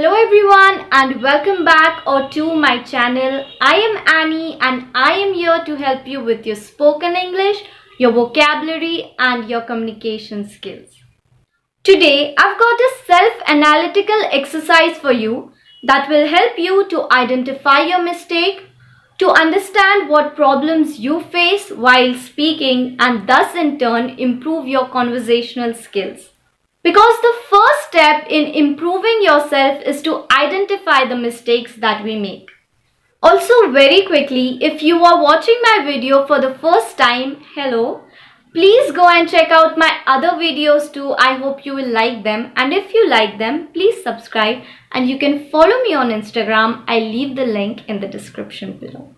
Hello everyone and welcome back to my channel. I am Annie and I am here to help you with your spoken English, your vocabulary and your communication skills. Today I've got a self-analytical exercise for you that will help you to identify your mistake, to understand what problems you face while speaking and thus in turn improve your conversational skills. Because the first step in improving yourself is to identify the mistakes that we make. Also, very quickly, if you are watching my video for the first time, hello, please go and check out my other videos too. I hope you will like them. And if you like them, please subscribe and you can follow me on Instagram. I'll leave the link in the description below.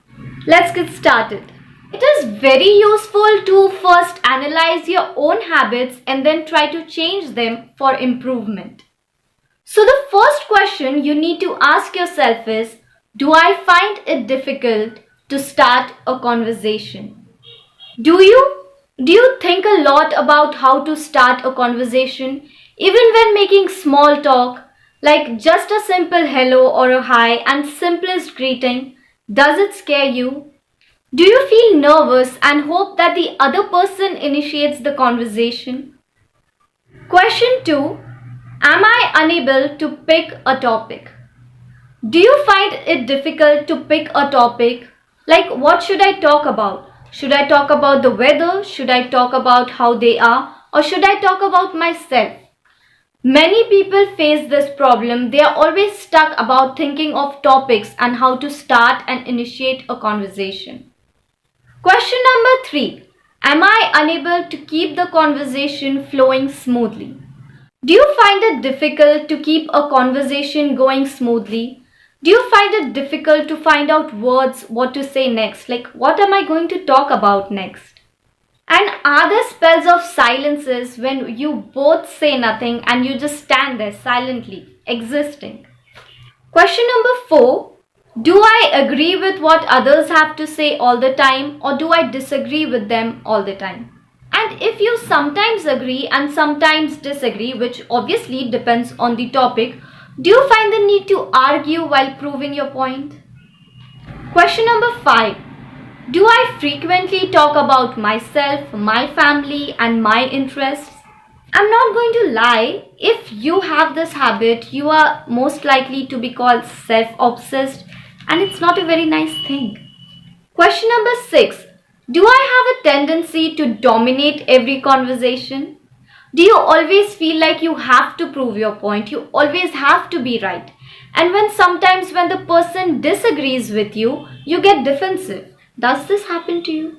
Let's get started. It is very useful to first analyze your own habits and then try to change them for improvement. So the first question you need to ask yourself is, do I find it difficult to start a conversation? Do you think a lot about how to start a conversation, even when making small talk, like just a simple hello or a hi and simplest greeting? Does it scare you? Do you feel nervous and hope that the other person initiates the conversation? Question 2. Am I unable to pick a topic? Do you find it difficult to pick a topic? Like, what should I talk about? Should I talk about the weather? Should I talk about how they are? Or should I talk about myself? Many people face this problem. They are always stuck about thinking of topics and how to start and initiate a conversation. Question number 3. Am I unable to keep the conversation flowing smoothly? Do you find it difficult to keep a conversation going smoothly? Do you find it difficult to find out words, what to say next? Like, what am I going to talk about next? And are there spells of silences when you both say nothing and you just stand there silently, existing? Question number 4. Do I agree with what others have to say all the time, or do I disagree with them all the time? And if you sometimes agree and sometimes disagree, which obviously depends on the topic, do you find the need to argue while proving your point? Question number 5. Do I frequently talk about myself, my family, and my interests? I'm not going to lie, if you have this habit, you are most likely to be called self-obsessed. And it's not a very nice thing. Question number 6. Do I have a tendency to dominate every conversation? Do you always feel like you have to prove your point? You always have to be right. And sometimes when the person disagrees with you, you get defensive. Does this happen to you?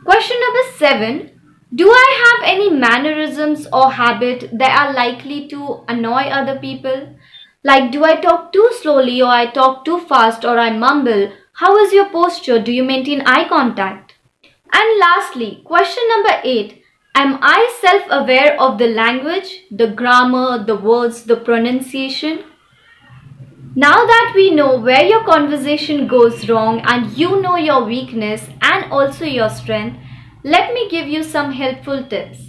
Question number 7. Do I have any mannerisms or habit that are likely to annoy other people? Like, do I talk too slowly or I talk too fast or I mumble? How is your posture? Do you maintain eye contact? And lastly, question number 8. Am I self-aware of the language, the grammar, the words, the pronunciation? Now that we know where your conversation goes wrong and you know your weakness and also your strength, let me give you some helpful tips.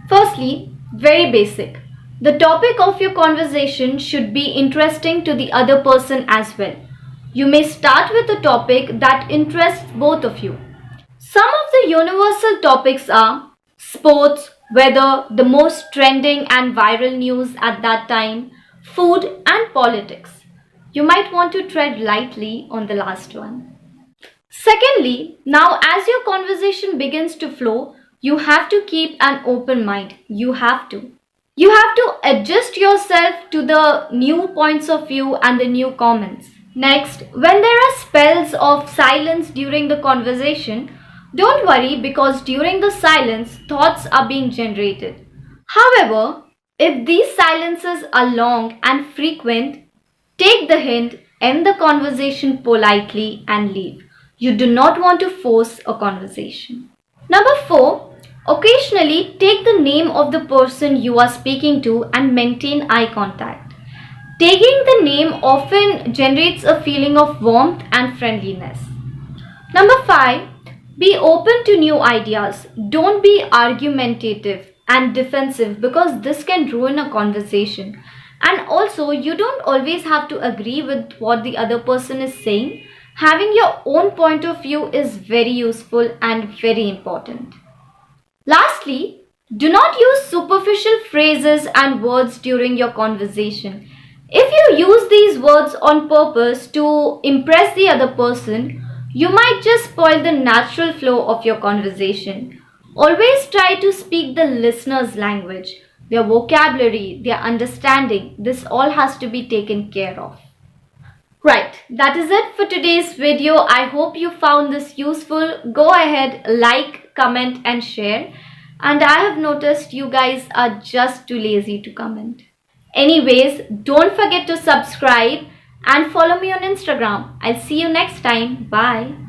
Firstly, very basic. The topic of your conversation should be interesting to the other person as well. You may start with a topic that interests both of you. Some of the universal topics are sports, weather, the most trending and viral news at that time, food, and politics. You might want to tread lightly on the last one. Secondly, now as your conversation begins to flow, you have to keep an open mind. You have to adjust yourself to the new points of view and the new comments. Next, when there are spells of silence during the conversation, don't worry because during the silence, thoughts are being generated. However, if these silences are long and frequent, take the hint, end the conversation politely and leave. You do not want to force a conversation. Number 4. Occasionally, take the name of the person you are speaking to and maintain eye contact. Taking the name often generates a feeling of warmth and friendliness. Number 5. Be open to new ideas. Don't be argumentative and defensive because this can ruin a conversation. And also, you don't always have to agree with what the other person is saying. Having your own point of view is very useful and very important. Lastly, do not use superficial phrases and words during your conversation. If you use these words on purpose to impress the other person, you might just spoil the natural flow of your conversation. Always try to speak the listener's language, their vocabulary, their understanding. This all has to be taken care of. Right, that is it for today's video. I hope you found this useful. Go ahead, like, comment and share. And I have noticed you guys are just too lazy to comment. Anyways, don't forget to subscribe and follow me on Instagram. I'll see you next time. Bye.